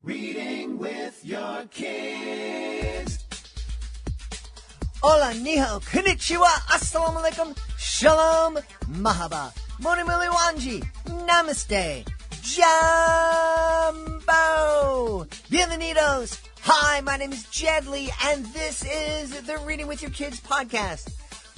Reading with your kids. Hola, niho, konnichiwa, assalamu alaikum, shalom, mahaba, moni mili wanji, namaste, jumbo, bienvenidos. Hi, my name is Jed Lee, and this is the Reading with Your Kids podcast.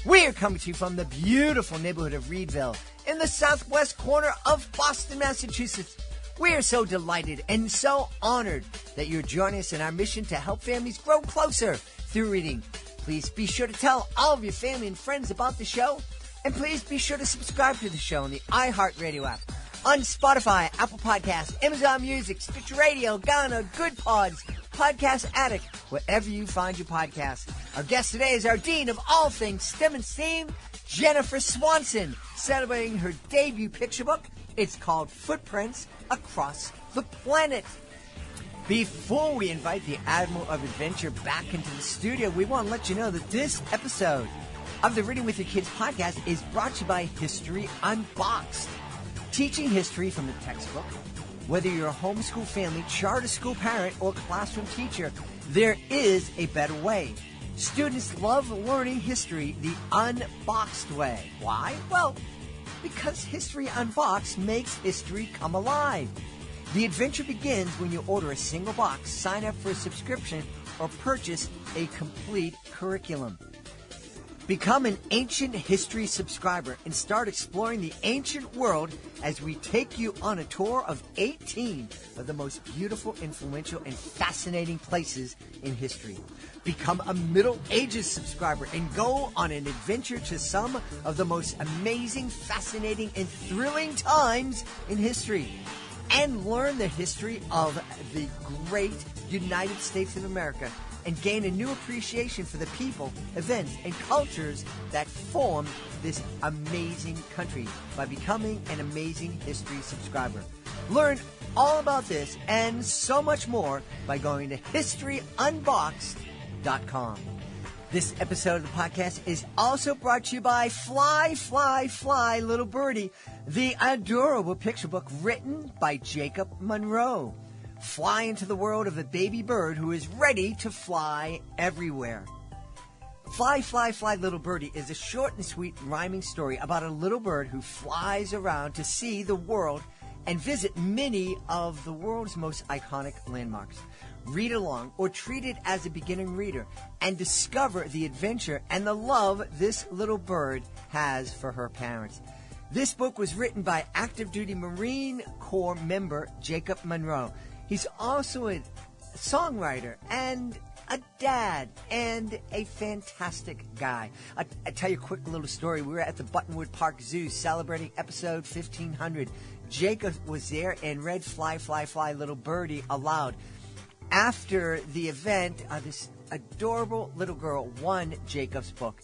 We're coming to you from the beautiful neighborhood of Reedville in the southwest corner of Boston, Massachusetts. We are so delighted and so honored that you're joining us in our mission to help families grow closer through reading. Please be sure to tell all of your family and friends about the show. And please be sure to subscribe to the show on the iHeartRadio app, on Spotify, Apple Podcasts, Amazon Music, Stitcher Radio, Ghana, Good Pods, Podcast Addict, wherever you find your podcasts. Our guest today is our Dean of all things STEM and STEAM, Jennifer Swanson, celebrating her debut picture book. It's called Footprints Across the Planet. Before we invite the Admiral of Adventure back into the studio, we want to let you know that this episode of the Reading with Your Kids podcast is brought to you by History Unboxed. Teaching history from the textbook. Whether you're a homeschool family, charter school parent, or classroom teacher, there is a better way. Students love learning history the unboxed way. Why? Well, because History Unboxed makes history come alive. The adventure begins when you order a single box, sign up for a subscription, or purchase a complete curriculum. Become an Ancient History subscriber and start exploring the ancient world as we take you on a tour of 18 of the most beautiful, influential, and fascinating places in history. Become a Middle Ages subscriber and go on an adventure to some of the most amazing, fascinating, and thrilling times in history. And learn the history of the great United States of America and gain a new appreciation for the people, events, and cultures that form this amazing country by becoming an Amazing History subscriber. Learn all about this and so much more by going to historyunboxed.com. This episode of the podcast is also brought to you by Fly, Fly, Fly, Little Birdie, the adorable picture book written by Jacob Monroe. Fly into the world of a baby bird who is ready to fly everywhere. Fly, Fly, Fly, Little Birdie is a short and sweet rhyming story about a little bird who flies around to see the world and visit many of the world's most iconic landmarks. Read along or treat it as a beginning reader and discover the adventure and the love this little bird has for her parents. This book was written by active duty Marine Corps member Jacob Monroe. He's also a songwriter and a dad and a fantastic guy. I tell you a quick little story. We were at the Buttonwood Park Zoo celebrating episode 1500. Jacob was there and read Fly, Fly, Fly, Little Birdie aloud. After the event, this adorable little girl won Jacob's book.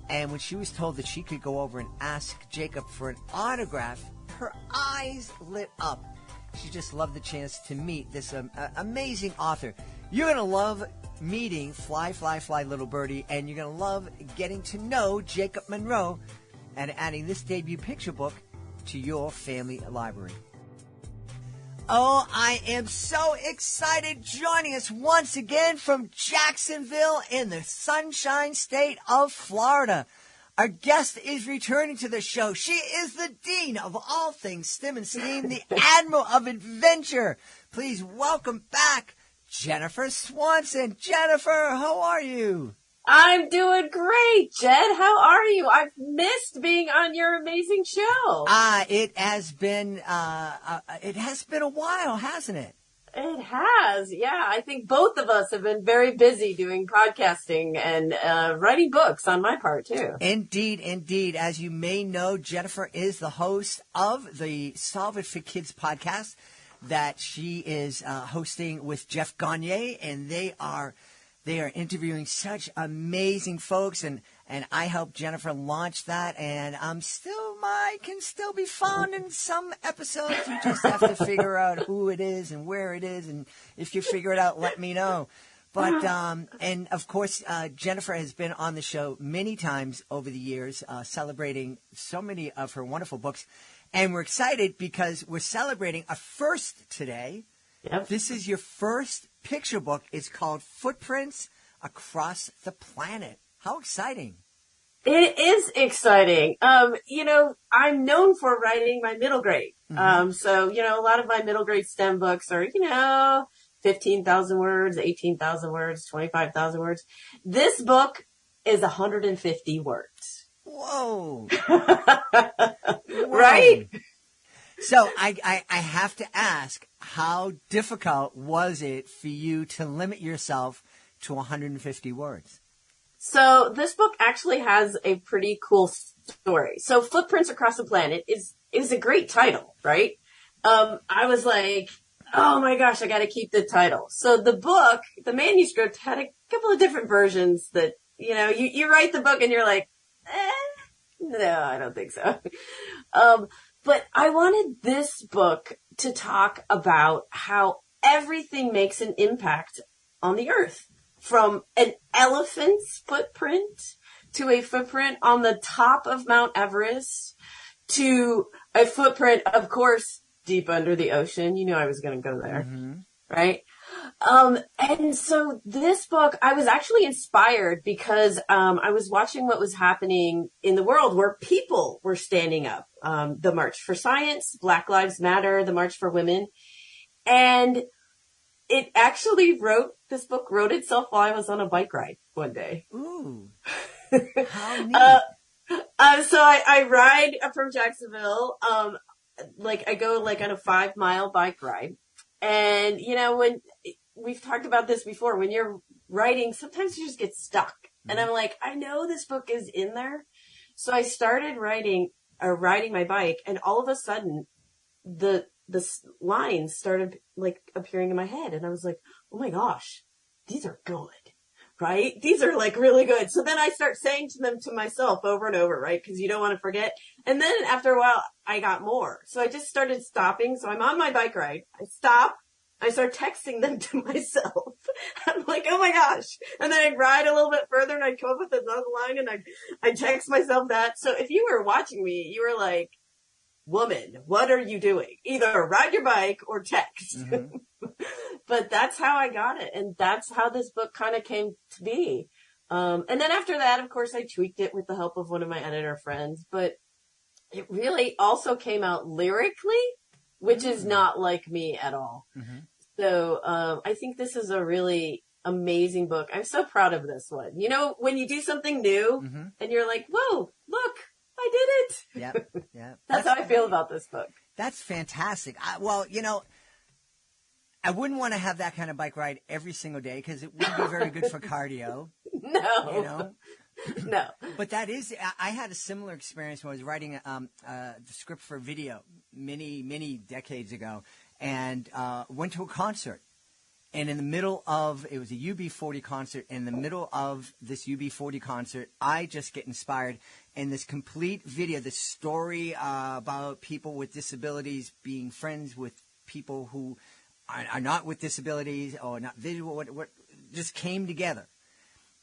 And when she was told that she could go over and ask Jacob for an autograph, her eyes lit up. She just loved the chance to meet this amazing author. You're going to love meeting Fly, Fly, Fly, Little Birdie, and you're going to love getting to know Jacob Monroe and adding this debut picture book to your family library. Oh, I am so excited. Joining us once again from Jacksonville in the Sunshine State of Florida. Our guest is returning to the show. She is the Dean of all things STEM and STEAM, the Admiral of Adventure. Please welcome back Jennifer Swanson. Jennifer, how are you? I'm doing great, Jed. How are you? I've missed being on your amazing show. It has been a while, hasn't it? It has, yeah. I think both of us have been very busy doing podcasting and writing books on my part, too. Indeed, indeed. As you may know, Jennifer is the host of the Solve It for Kids podcast that she is hosting with Jeff Gagne, and they are interviewing such amazing folks, and I helped Jennifer launch that, and I can still be found in some episodes. You just have to figure out who it is and where it is, and if you figure it out, let me know. But, and of course, Jennifer has been on the show many times over the years, celebrating so many of her wonderful books. And we're excited because we're celebrating a first today. Yep. This is your first picture book. It's called Footprints Across the Planet. How exciting. It is exciting. I'm known for writing my middle grade. So, a lot of my middle grade STEM books are, 15,000 words, 18,000 words, 25,000 words. This book is 150 words. Whoa. Right? So I have to ask, how difficult was it for you to limit yourself to 150 words? So this book actually has a pretty cool story. So Footprints Across the Planet is a great title, right? I was like, oh my gosh, I got to keep the title. So the book, the manuscript had a couple of different versions that, you write the book and you're like, no, I don't think so. But I wanted this book to talk about how everything makes an impact on the earth. From an elephant's footprint to a footprint on the top of Mount Everest to a footprint, of course, deep under the ocean. You knew I was going to go there, right? And so this book, I was actually inspired because I was watching what was happening in the world where people were standing up. The March for Science, Black Lives Matter, the March for Women. And it actually this book wrote itself while I was on a bike ride one day. Ooh. How neat. So I ride from Jacksonville. I go on a 5-mile bike ride. And, when we've talked about this before, when you're writing, sometimes you just get stuck. And I'm like, I know this book is in there. So I started riding my bike, and all of a sudden the lines started appearing in my head. And I was like, oh my gosh, these are good, right? These are really good. So then I start saying them to myself over and over, right? Because you don't want to forget. And then after a while, I got more. So I just started stopping. So I'm on my bike ride. I stop. I start texting them to myself. I'm like, oh my gosh. And then I ride a little bit further and I come up with another line and I text myself that. So if you were watching me, you were like, woman, what are you doing? Either ride your bike or text. But that's how I got it. And that's how this book kind of came to be. And then after that, of course, I tweaked it with the help of one of my editor friends. But it really also came out lyrically, which is not like me at all. So I think this is a really amazing book. I'm so proud of this one. When you do something new and you're like, whoa, look, I did it. Yep. That's how I feel about this book. That's fantastic. I wouldn't want to have that kind of bike ride every single day because it wouldn't be very good for cardio. No. No. But I had a similar experience when I was writing the script for video many decades ago, and went to a concert. And in the middle of, it was a UB40 concert, in the middle of this UB40 concert, I just get inspired. And this complete video, this story about people with disabilities being friends with people who are not with disabilities or not visual, what just came together.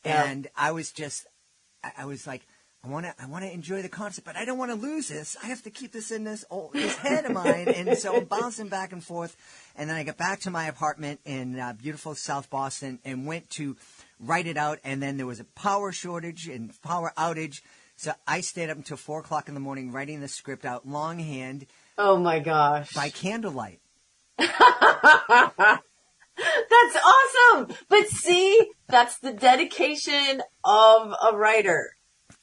Yeah. And I was like, I want to enjoy the concert, but I don't want to lose this. I have to keep this in this head of mine. And so I'm bouncing back and forth. And then I got back to my apartment in beautiful South Boston and went to write it out. And then there was a power shortage and power outage. So I stayed up until 4 o'clock in the morning writing the script out longhand. Oh my gosh. By candlelight. That's awesome. But see, that's the dedication of a writer.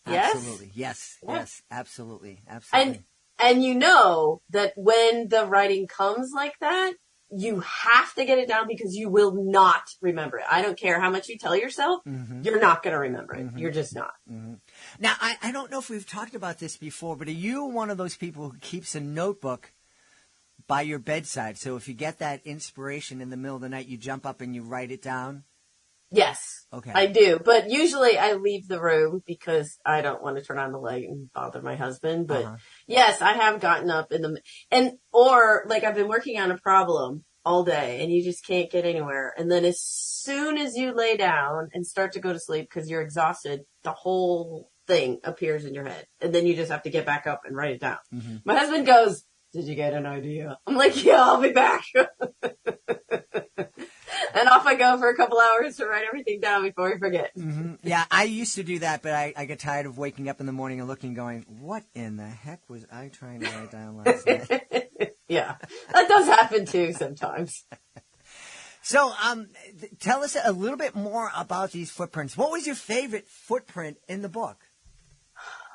Yes? Absolutely. Yes. Yeah. Yes. Absolutely. Absolutely. And you know that when the writing comes like that, you have to get it down because you will not remember it. I don't care how much you tell yourself, you're not going to remember it. You're just not. Now, I don't know if we've talked about this before, but are you one of those people who keeps a notebook by your bedside? So if you get that inspiration in the middle of the night, you jump up and you write it down? Yes, okay. I do. But usually I leave the room because I don't want to turn on the light and bother my husband. But yes, I have gotten up or I've been working on a problem all day and you just can't get anywhere. And then as soon as you lay down and start to go to sleep because you're exhausted, the whole thing appears in your head. And then you just have to get back up and write it down. My husband goes, did you get an idea? I'm like, yeah, I'll be back. And off I go for a couple hours to write everything down before I forget. Mm-hmm. Yeah, I used to do that, but I get tired of waking up in the morning and looking, going, what in the heck was I trying to write down last night? Yeah, that does happen too sometimes. So, tell us a little bit more about these footprints. What was your favorite footprint in the book?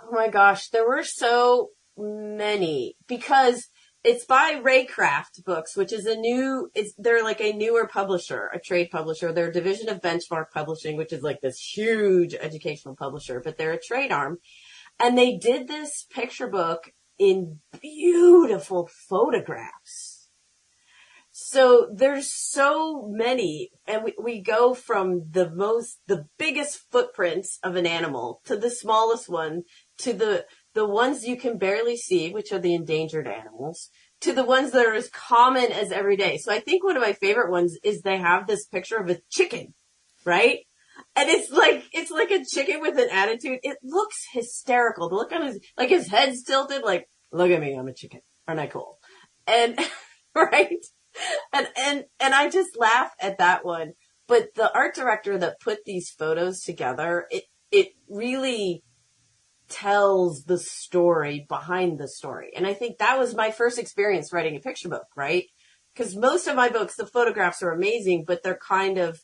Oh my gosh, there were so many because it's by Raycraft Books, which is they're like a newer publisher, a trade publisher. They're a division of Benchmark Publishing, which is like this huge educational publisher, but they're a trade arm. And they did this picture book in beautiful photographs. So there's so many, and we go from the biggest footprints of an animal to the smallest one to the ones you can barely see, which are the endangered animals, to the ones that are as common as every day. So I think one of my favorite ones is they have this picture of a chicken, right? And it's like a chicken with an attitude. It looks hysterical. The look on his head's tilted, like, look at me, I'm a chicken. Aren't I cool? And, right? And I just laugh at that one. But the art director that put these photos together, it really tells the story behind the story. And I think that was my first experience writing a picture book, right? Because most of my books, the photographs are amazing, but they're kind of,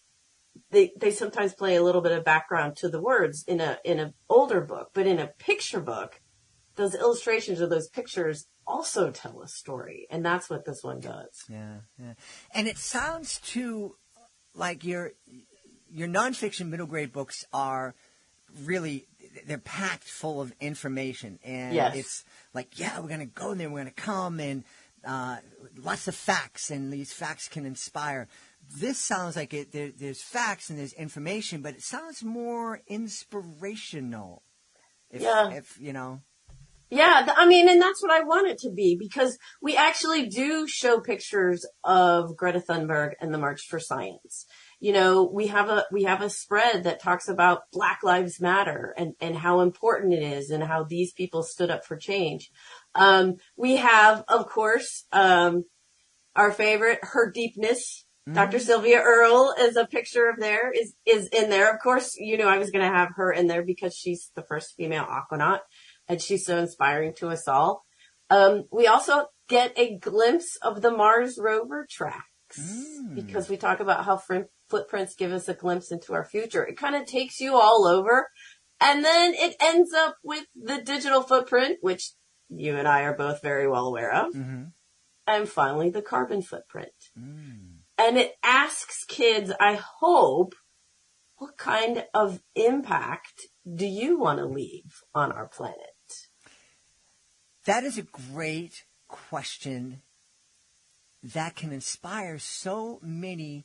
they sometimes play a little bit of background to the words in an older book. But in a picture book, those illustrations of those pictures also tell a story. And that's what this one does. Yeah, yeah. And it sounds too like your nonfiction middle grade books are really, they're packed full of information. And Yes. It's like, yeah, we're going to go there, we're going to come, and lots of facts, and these facts can inspire. This sounds like there's facts and there's information, but it sounds more inspirational. If you know. Yeah, I mean, and that's what I want it to be, because we actually do show pictures of Greta Thunberg and the March for Science. You know, we have a spread that talks about Black Lives Matter and how important it is and how these people stood up for change. We have, of course, our favorite, Her Deepness. Mm-hmm. Dr. Sylvia Earle is a picture of is in there. Of course, you know, I was going to have her in there because she's the first female aquanaut and she's so inspiring to us all. We also get a glimpse of the Mars rover tracks because we talk about how footprints give us a glimpse into our future. It kind of takes you all over. And then it ends up with the digital footprint, which you and I are both very well aware of. Mm-hmm. And finally, the carbon footprint. And it asks kids, I hope, what kind of impact do you want to leave on our planet? That is a great question that can inspire so many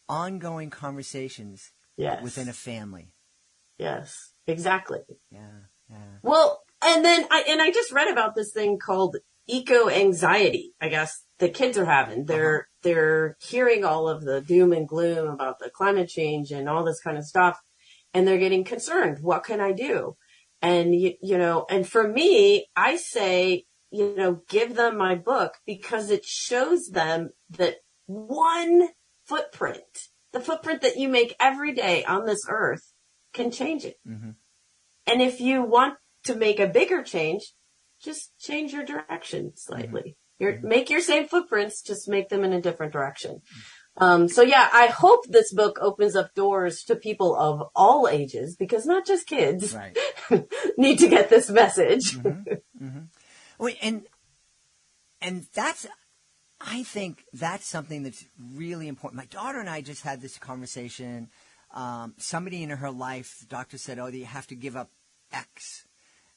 ongoing conversations within a family. Yes, exactly. Yeah. Well, and then I just read about this thing called eco-anxiety, I guess the kids are having. They're hearing all of the doom and gloom about the climate change and all this kind of stuff, and they're getting concerned. What can I do? And, you know, and for me, I say, you know, give them my book because it shows them that one footprint, the footprint that you make every day on this earth, can change it. Mm-hmm. And if you want to make a bigger change, just change your direction slightly. Make your same footprints, just make them in a different direction. So yeah, I hope this book opens up doors to people of all ages, because not just kids need to get this message. Wait, and I think that's something that's really important. My daughter and I just had this conversation. Somebody in her life, the doctor said, you have to give up X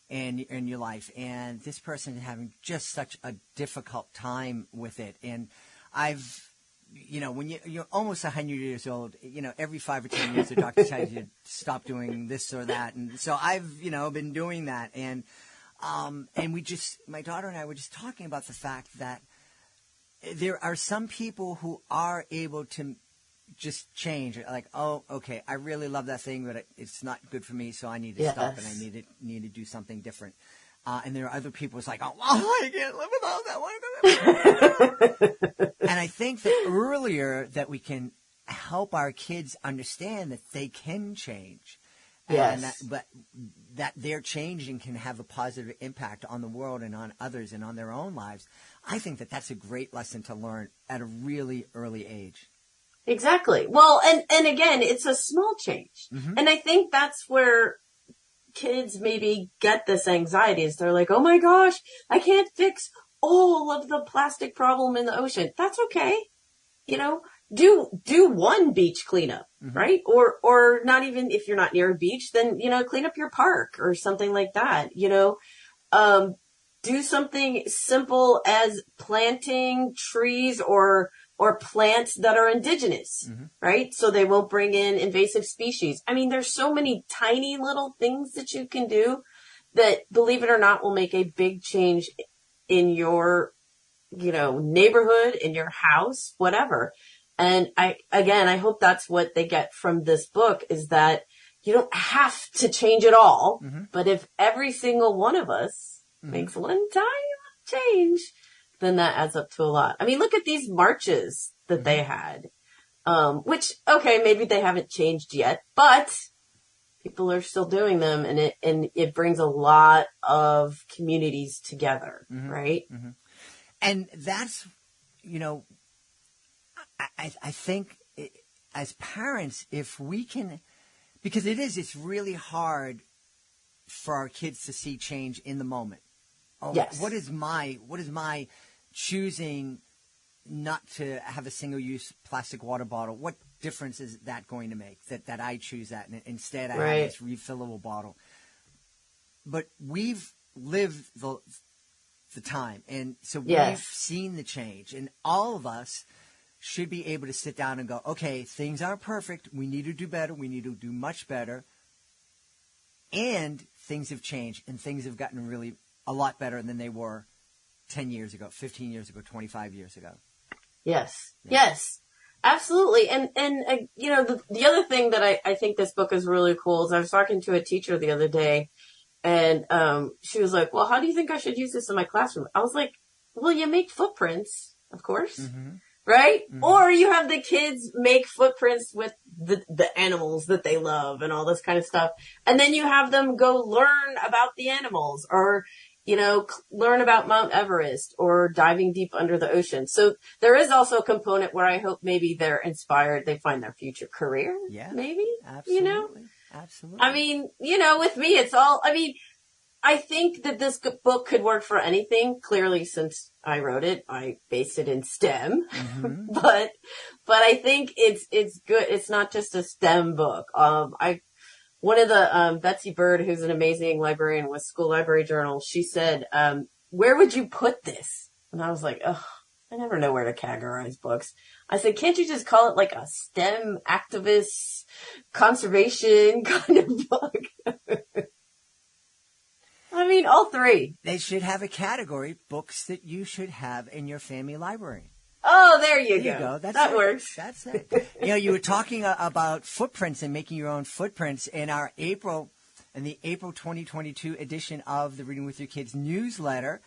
in your life. And this person is having just such a difficult time with it. And when you're almost 100 years old, you know, every 5 or 10 years, the doctor tells you to stop doing this or that. And so I've, been doing that. And my daughter and I were just talking about the fact that there are some people who are able to just change. Like, okay, I really love that thing, but it's not good for me, so I need to stop and I need to do something different. And there are other people who's like, oh, I can't live without that one. And I think that earlier that we can help our kids understand that they can change. Yes. But that they're changing can have a positive impact on the world and on others and on their own lives. I think that that's a great lesson to learn at a really early age. Exactly. Well, and again, it's a small change. Mm-hmm. And I think that's where kids maybe get this anxiety is they're like, oh my gosh, I can't fix all of the plastic problem in the ocean. That's okay. Do one beach cleanup, mm-hmm. right? Or not even if you're not near a beach, then, clean up your park or something like that, do something simple as planting trees or plants that are indigenous, mm-hmm. right? So they won't bring in invasive species. I mean, there's so many tiny little things that you can do that, believe it or not, will make a big change in your, neighborhood, in your house, whatever. And I hope that's what they get from this book is that you don't have to change it all. Mm-hmm. But if every single one of us mm-hmm. makes one tiny change, then that adds up to a lot. I mean, look at these marches that mm-hmm. they had, which, okay, maybe they haven't changed yet, but people are still doing them, and it brings a lot of communities together, mm-hmm. right? Mm-hmm. And that's, I think as parents, if we can, because it's really hard for our kids to see change in the moment. Oh, yes. What is my choosing not to have a single-use plastic water bottle? What difference is that going to make that I choose that and instead I have this refillable bottle? But we've lived the time, and so we've seen the change, and all of us should be able to sit down and go, okay, things aren't perfect. We need to do better. We need to do much better. And things have changed, and things have gotten really a lot better than they were 10 years ago, 15 years ago, 25 years ago. Yes. Yeah. Yes, absolutely. And the other thing that I think this book is really cool is I was talking to a teacher the other day, and she was like, well, how do you think I should use this in my classroom? I was like, well, you make footprints, of course. Mm-hmm. Right? Mm-hmm. Or you have the kids make footprints with the animals that they love and all this kind of stuff. And then you have them go learn about the animals or, learn about Mount Everest or diving deep under the ocean. So there is also a component where I hope maybe they're inspired. They find their future career. Yeah. Maybe. Absolutely. Absolutely. I mean, with me, it's all, I think that this book could work for anything. Clearly, since I wrote it, I based it in STEM, mm-hmm. but I think it's good. It's not just a STEM book. One of the, Betsy Bird, who's an amazing librarian with School Library Journal, she said, where would you put this? And I was like, oh, I never know where to categorize books. I said, can't you just call it like a STEM activist conservation kind of book? All three. They should have a category, books that you should have in your family library. Oh, there you go. That works. That's it. You were talking about footprints and making your own footprints in the April 2022 edition of the Reading with Your Kids newsletter.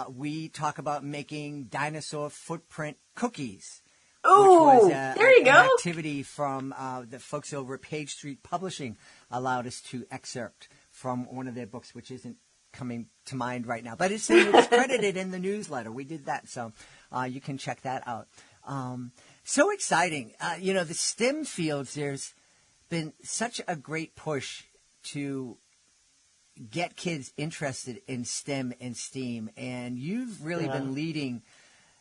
We talk about making dinosaur footprint cookies. Oh, there you go. An activity from the folks over at Page Street Publishing allowed us to excerpt from one of their books, which isn't coming to mind right now, but it's credited in the newsletter. We did that, so you can check that out. So exciting. The STEM fields, there's been such a great push to get kids interested in STEM and STEAM, and you've really been leading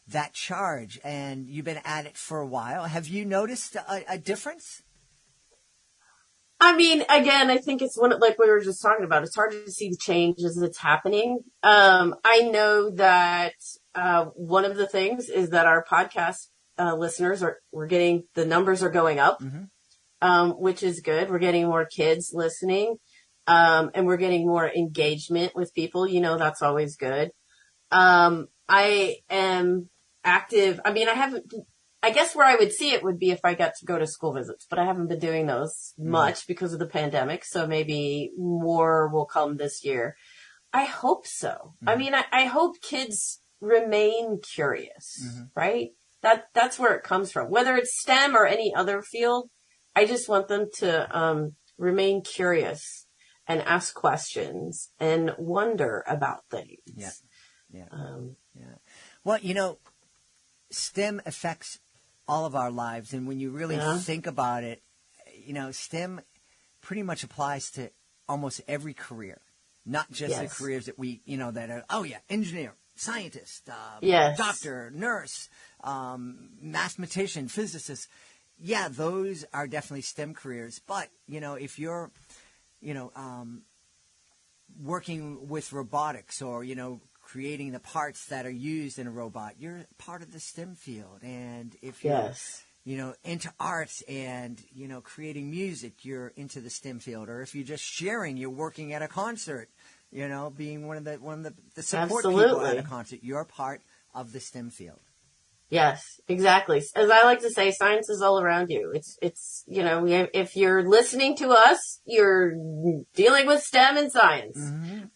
that charge, and you've been at it for a while. Have you noticed a difference? Again, I think it's like we were just talking about. It's hard to see the change as it's happening. I know that one of the things is that our podcast listeners the numbers are going up, mm-hmm. which is good. We're getting more kids listening, and we're getting more engagement with people. That's always good. I am active. I guess where I would see it would be if I got to go to school visits, but I haven't been doing those much because of the pandemic. So maybe more will come this year. I hope so. I mean, I hope kids remain curious, right? That's where it comes from. Whether it's STEM or any other field, I just want them to remain curious and ask questions and wonder about things. Yeah. Well, STEM affects all of our lives, and when you really think about it, STEM pretty much applies to almost every career, not just the careers that we, that are, engineer, scientist, doctor, nurse, mathematician, physicist. Yeah, those are definitely STEM careers. But, if you're, working with robotics or, creating the parts that are used in a robot, you're part of the STEM field. And if you're, into arts and, creating music, you're into the STEM field. Or if you're just sharing, you're working at a concert, being one of the support people at a concert, you're part of the STEM field. Yes, exactly. As I like to say, science is all around you. It's if you're listening to us, you're dealing with STEM and science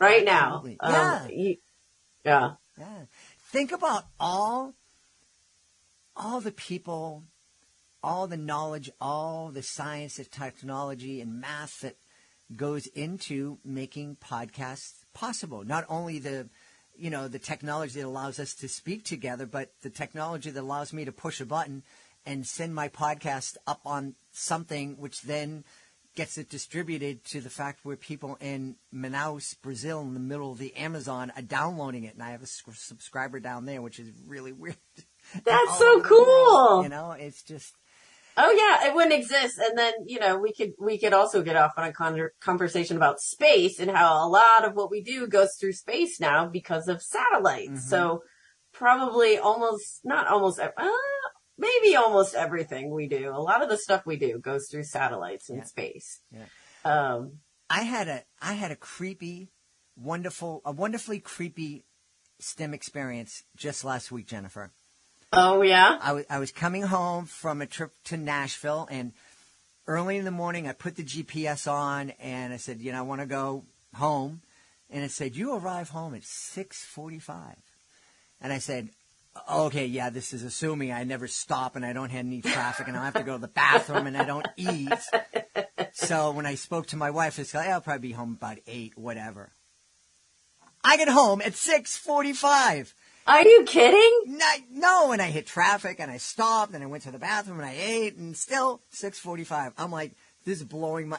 right now. Yeah. Think about all the people, all the knowledge, all the science and technology and math that goes into making podcasts possible. Not only the technology that allows us to speak together, but the technology that allows me to push a button and send my podcast up on something, which then gets it distributed to the fact where people in Manaus, Brazil, in the middle of the Amazon are downloading it. And I have a subscriber down there, which is really weird. That's so cool. It's just... Oh yeah, it wouldn't exist. And then, we could also get off on a conversation about space and how a lot of what we do goes through space now because of satellites. So probably maybe almost everything we do. A lot of the stuff we do goes through satellites in space. Yeah. I had a wonderfully creepy STEM experience just last week, Jennifer. Oh, yeah? I was coming home from a trip to Nashville, and early in the morning, I put the GPS on, and I said, I want to go home. And it said, you arrive home at 6:45. And I said, okay, yeah, this is assuming I never stop and I don't have any traffic and I don't have to go to the bathroom and I don't eat. So when I spoke to my wife, I said, I'll probably be home about 8, whatever. I get home at 6:45. Are you kidding? No, and I hit traffic, and I stopped, and I went to the bathroom, and I ate, and still 6:45. I'm like, this is blowing my,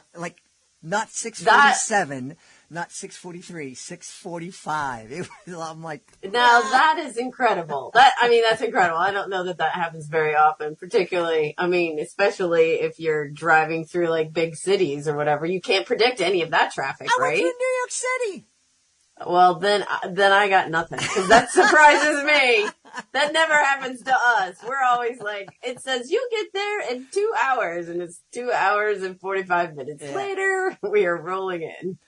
not 6:47, not 6:43, 6:45. I'm like, now that is incredible. That's incredible. I don't know that happens very often, particularly, especially if you're driving through big cities or whatever. You can't predict any of that traffic, right? I went to New York City. Well, then I got nothing, because that surprises me. That never happens to us. We're always it says you get there in 2 hours, and it's 2 hours and 45 minutes later. We are rolling in.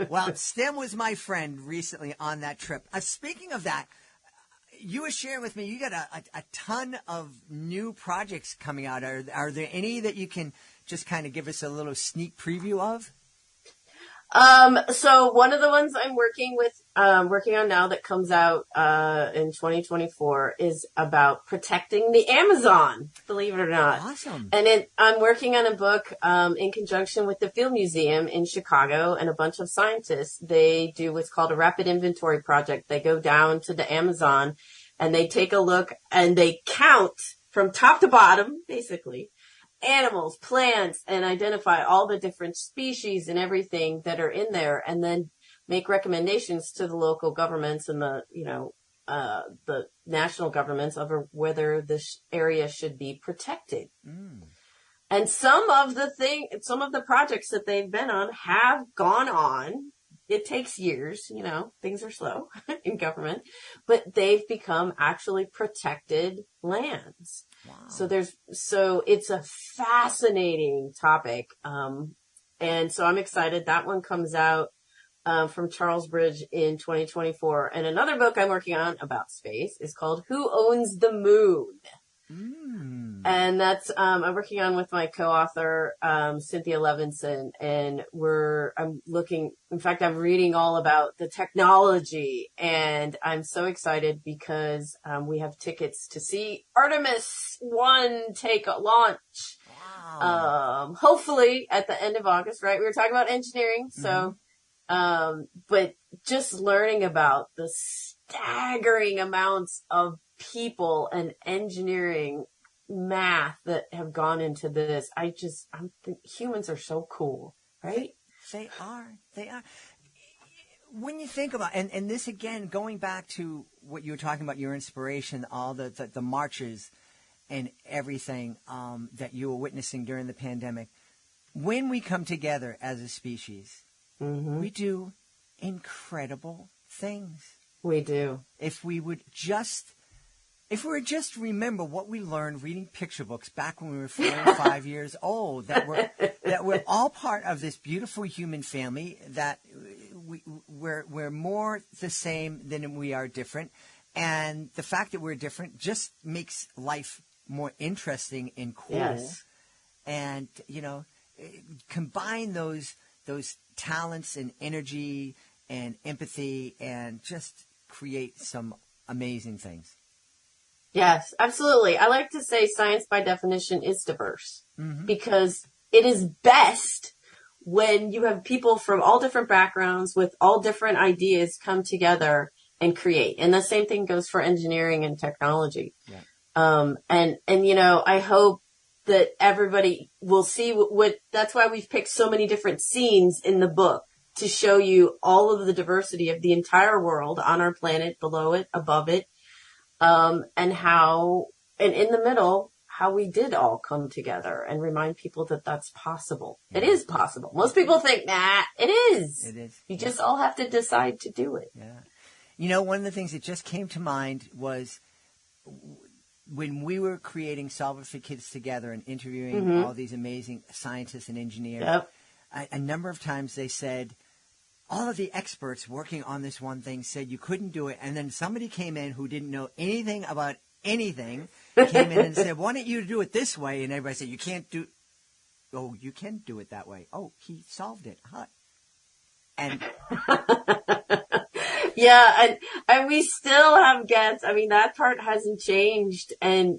Well, STEM was my friend recently on that trip. Speaking of that, you were sharing with me, you got a ton of new projects coming out. Are there any that you can just kind of give us a little sneak preview of? So one of the ones I'm working on now that comes out, in 2024 is about protecting the Amazon, believe it or not. Awesome. And I'm working on a book, in conjunction with the Field Museum in Chicago and a bunch of scientists. They do what's called a rapid inventory project. They go down to the Amazon and they take a look and they count from top to bottom, basically, animals, plants, and identify all the different species and everything that are in there, and then make recommendations to the local governments and the national governments over whether this area should be protected. And some of the projects that they've been on have gone on. It takes years, things are slow in government, but they've become actually protected lands. Wow. So it's a fascinating topic. And so I'm excited. That one comes out, from Charles Bridge in 2024. And another book I'm working on about space is called Who Owns the Moon? And that's I'm working on with my co-author Cynthia Levinson, and I'm reading all about the technology, and I'm so excited because we have tickets to see Artemis 1 take a launch. Wow. Hopefully at the end of August, right? We were talking about engineering, so but just learning about the staggering amounts of people and engineering math that have gone into this. Humans are so cool, right? They are. When you think about, and this again, going back to what you were talking about, your inspiration, all the marches and everything that you were witnessing during the pandemic, when we come together as a species, we do incredible things. We do. If we would just remember what we learned reading picture books back when we were 4 and 5 years old, that we're all part of this beautiful human family, that we're more the same than we are different, and the fact that we're different just makes life more interesting and cool. Yes. And combine those talents and energy and empathy and just create some amazing things. Yes, absolutely. I like to say science by definition is diverse because it is best when you have people from all different backgrounds with all different ideas come together and create. And the same thing goes for engineering and technology. Yeah. I hope that everybody will see that's why we've picked so many different scenes in the book, to show you all of the diversity of the entire world, on our planet, below it, above it, and in the middle, how we did all come together, and remind people that that's possible. Yeah. It is possible. Most people think, nah, it is. It is. You just all have to decide to do it. Yeah. One of the things that just came to mind was when we were creating Solve It for Kids together and interviewing all these amazing scientists and engineers, a number of times they said, all of the experts working on this one thing said you couldn't do it. And then somebody came in who didn't know anything about anything, came in and said, why don't you do it this way? And everybody said, you can do it that way. Oh, he solved it. Huh. And yeah, and we still have guests. I mean, that part hasn't changed. And,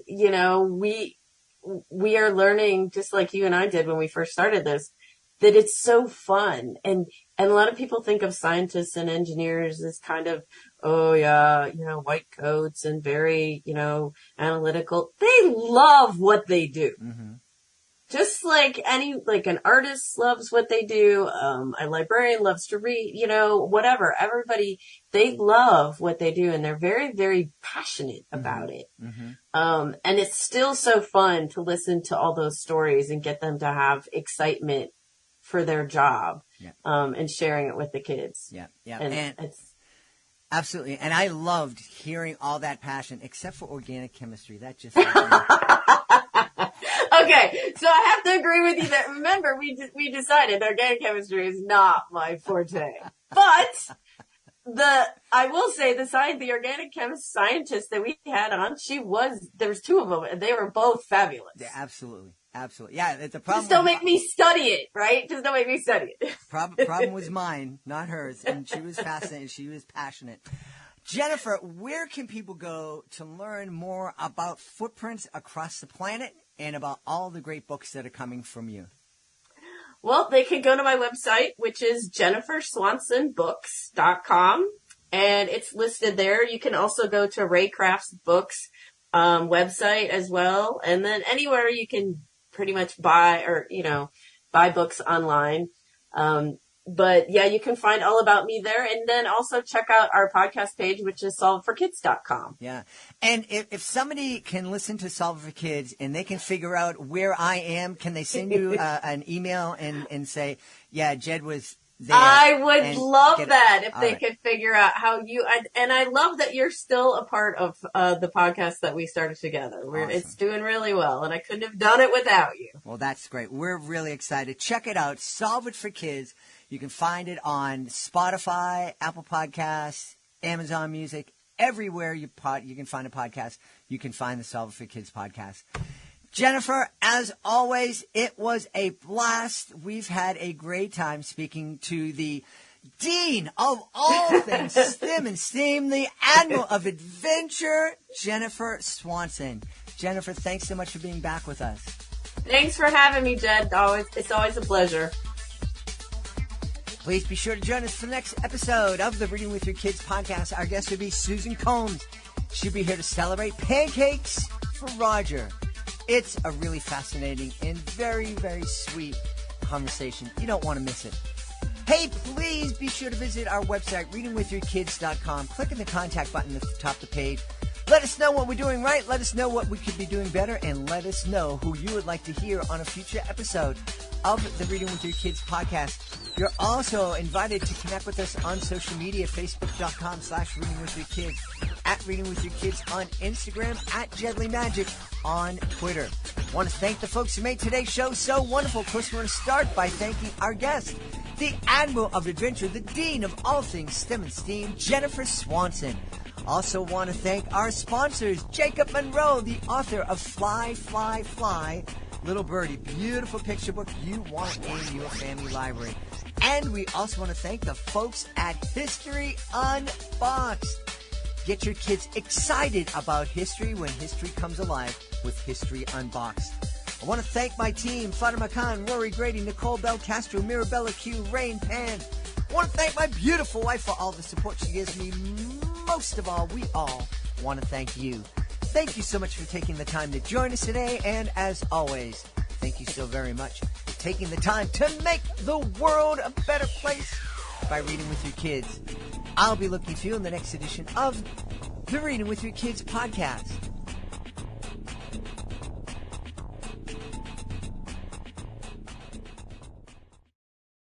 we are learning, just like you and I did when we first started this, that it's so fun. And a lot of people think of scientists and engineers as kind of, white coats and very, analytical. They love what they do. Mm-hmm. Just like an artist loves what they do. A librarian loves to read, whatever. Everybody, they love what they do, and they're very, very passionate about it. Mm-hmm. And it's still so fun to listen to all those stories and get them to have excitement for their job, and sharing it with the kids. Yeah. And it's absolutely. And I loved hearing all that passion, except for organic chemistry. That just okay, so I have to agree with you that, remember, we decided organic chemistry is not my forte. But I will say the organic scientist that we had on, there was 2 of them, and they were both fabulous. Yeah, absolutely. Absolutely. Yeah, the problem. Just don't make me study it, right? Just don't make me study it. Problem was mine, not hers. And she was fascinated. She was passionate. Jennifer, where can people go to learn more about Footprints Across the Planet and about all the great books that are coming from you? Well, they can go to my website, which is jenniferswansonbooks.com, and it's listed there. You can also go to Raycraft's Books website as well, and then anywhere you can pretty much buy books online. But yeah, you can find all about me there, and then also check out our podcast page, which is solveforkids.com. Yeah. And if somebody can listen to Solve It for Kids and they can figure out where I am, can they send you an email and say, yeah, Jed was there? I would love that if they could figure out how and I love that you're still a part of the podcast that we started together. Awesome. It's doing really well, and I couldn't have done it without you. Well, that's great. We're really excited. Check it out. Solve It for Kids. You can find it on Spotify, Apple Podcasts, Amazon Music, everywhere you can find a podcast. you can find the Solve It for Kids podcast. Jennifer, as always, it was a blast. We've had a great time speaking to the Dean of all things STEM and STEAM, the Admiral of Adventure, Jennifer Swanson. Jennifer, thanks so much for being back with us. Thanks for having me, Jed. It's always a pleasure. Please be sure to join us for the next episode of the Reading with Your Kids podcast. Our guest will be Susan Combs. She'll be here to celebrate pancakes for Roger. It's a really fascinating and very, very sweet conversation. You don't want to miss it. Hey, please be sure to visit our website, readingwithyourkids.com. Click on the contact button at the top of the page. Let us know what we're doing right. Let us know what we could be doing better. And let us know who you would like to hear on a future episode of the Reading with Your Kids podcast. You're also invited to connect with us on social media, facebook.com/readingwithyourkids, at Reading With Your Kids on Instagram, at Jedley Magic on Twitter. I want to thank the folks who made today's show so wonderful. Of course, we want to start by thanking our guest, the Admiral of Adventure, the Dean of all things STEM and STEAM, Jennifer Swanson. Also want to thank our sponsors, Jacob Monroe, the author of Fly, Fly, Fly, Little Birdie, beautiful picture book you want in your family library. And we also want to thank the folks at History Unboxed. Get your kids excited about history when history comes alive with History Unboxed. I want to thank my team, Fatima Khan, Rory Grady, Nicole Bell Castro, Mirabella Q, Rain Pan. I want to thank my beautiful wife for all the support she gives me. Most of all, we all want to thank you. Thank you so much for taking the time to join us today. And as always, thank you so very much for taking the time to make the world a better place by reading with your kids. I'll be looking for you in the next edition of the Reading with Your Kids podcast.